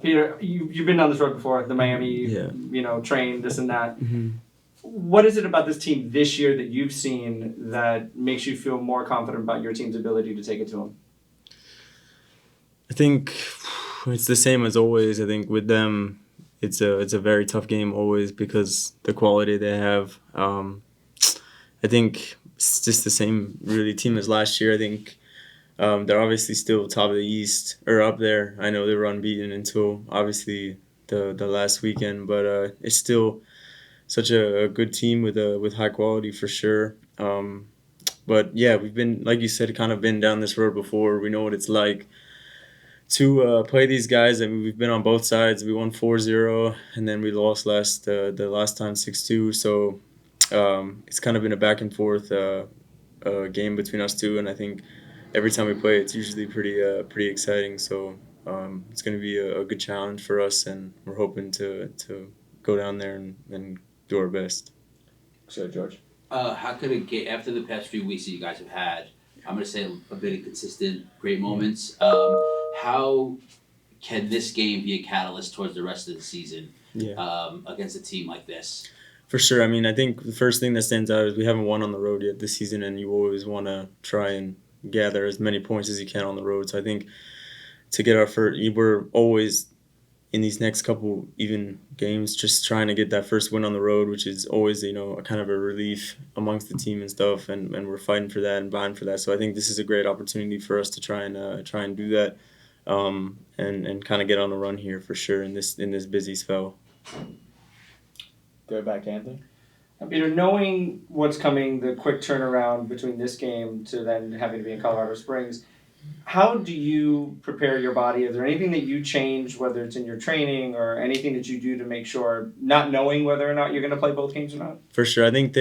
Peter, you've been down this road before, the Miami, train, this and that. What is it about this team this year that you've seen that makes you feel more confident about your team's ability to take it to them? I think it's the same as always. I think with them, it's a very tough game always because the quality they have. I think it's just the same really team as last year. I think they're obviously still top of the East or up there. I know they were unbeaten until obviously the last weekend, but it's still such a good team with high quality for sure. But yeah, we've been, like you said, kind of been down this road before. We know what it's like to play these guys. I mean, we've been on both sides. We won 4-0, and then we lost the last time 6-2. So it's kind of been a back and forth game between us two, and I think every time we play, it's usually pretty exciting. So it's going to be a good challenge for us, and we're hoping to go down there and do our best. So, George. How could it get after the past few weeks that you guys have had? I'm going to say a bit of consistent great moments. How can this game be a catalyst towards the rest of the season against a team like this? For sure. I mean, I think the first thing that stands out is we haven't won on the road yet this season, and you always want to try and gather as many points as you can on the road. So I think to get our first, we're always in these next couple even games just trying to get that first win on the road, which is always a kind of a relief amongst the team and stuff, and we're fighting for that and vying for that. So I think this is a great opportunity for us to try and do that, and kind of get on the run here for sure in this busy spell. Go back to Anthony. Peter, knowing what's coming, the quick turnaround between this game to then having to be in Colorado Springs, how do you prepare your body? Is there anything that you change, whether it's in your training or anything that you do to make sure, not knowing whether or not you're going to play both games or not? For sure. I think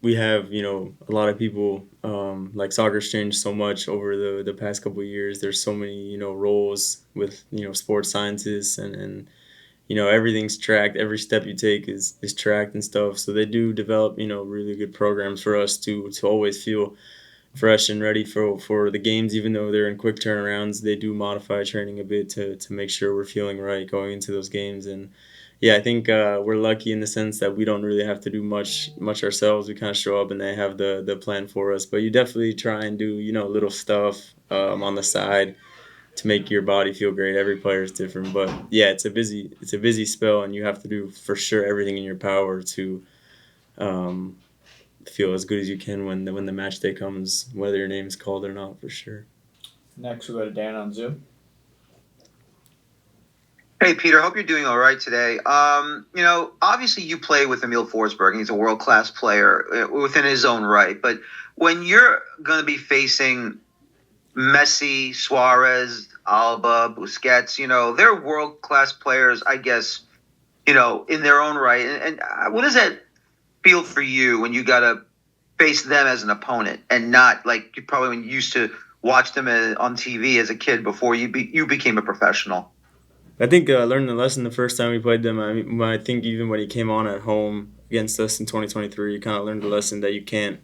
we have, a lot of people, like soccer's changed so much over the past couple of years. There's so many, roles with, sports scientists and everything's tracked. Every step you take is tracked and stuff. So they do develop, really good programs for us to always feel fresh and ready for the games, even though they're in quick turnarounds. They do modify training a bit to make sure we're feeling right going into those games. And yeah, I think we're lucky in the sense that we don't really have to do much ourselves. We kind of show up and they have the plan for us. But you definitely try and do little stuff on the side to make your body feel great. Every player is different, but yeah, it's a busy spell, and you have to do for sure everything in your power to um, feel as good as you can when the match day comes, whether your name's called or not, for sure. Next, we'll go to Dan on Zoom. Hey, Peter, hope you're doing all right today. Obviously you play with Emil Forsberg, and he's a world-class player within his own right. But when you're going to be facing Messi, Suarez, Alba, Busquets, they're world-class players, I guess, in their own right. And what does that feel for you when you got to face them as an opponent and not like you probably used to watch them on TV as a kid before you became a professional? I think I learned the lesson the first time we played them. I mean, I think even when he came on at home against us in 2023, you kind of learned the lesson that you can't,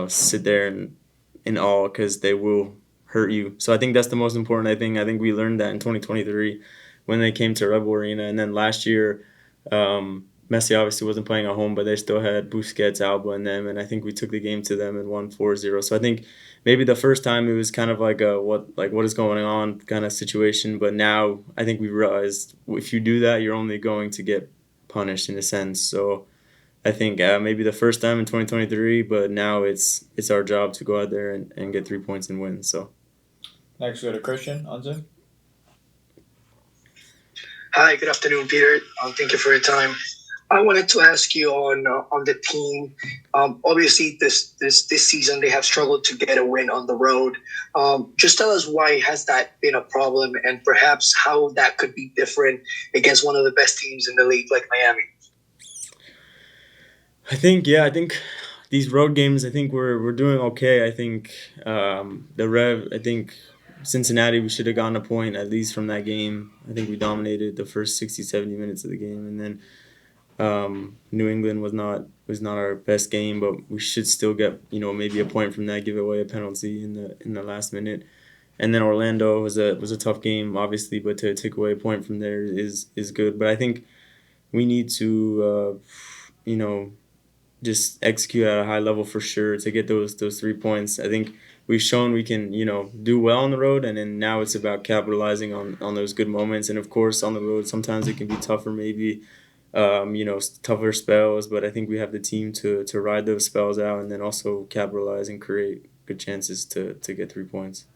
sit there and in awe because they will hurt you. So I think that's the most important. I think we learned that in 2023 when they came to Rebel Arena, and then last year, Messi obviously wasn't playing at home, but they still had Busquets, Alba, and them, and I think we took the game to them and won 4-0. So I think maybe the first time it was kind of like a what is going on kind of situation, but now I think we realized if you do that, you're only going to get punished in a sense. So I think maybe the first time in 2023, but now it's our job to go out there and get 3 points and win. So Next, we go to Christian on Zoom. Hi, good afternoon, Peter. Thank you for your time. I wanted to ask you on the team. Obviously, this season they have struggled to get a win on the road. Just tell us why has that been a problem, and perhaps how that could be different against one of the best teams in the league like Miami. I think these road games. I think we're doing okay. I think the Rev. I think Cincinnati. We should have gotten a point at least from that game. I think we dominated the first 60, 70 minutes of the game, and then New England was not our best game, but we should still get maybe a point from that. Give away a penalty in the last minute. And then Orlando was a tough game, obviously, but to take away a point from there is good. But I think we need to, just execute at a high level for sure to get those 3 points. I think we've shown we can do well on the road, and then now it's about capitalizing on those good moments. And of course, on the road sometimes it can be tougher, maybe tougher spells. But I think we have the team to ride those spells out, and then also capitalize and create good chances to get 3 points.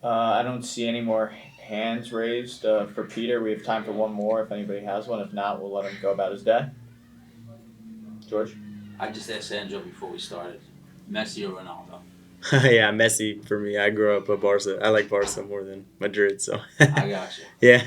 I don't see any more hands raised for Peter. We have time for one more if anybody has one. If not, we'll let him go about his day. George? I just asked Sandro before we started. Messi or Ronaldo? Yeah, Messi for me. I grew up a Barca. I like Barca more than Madrid, so I got you. yeah.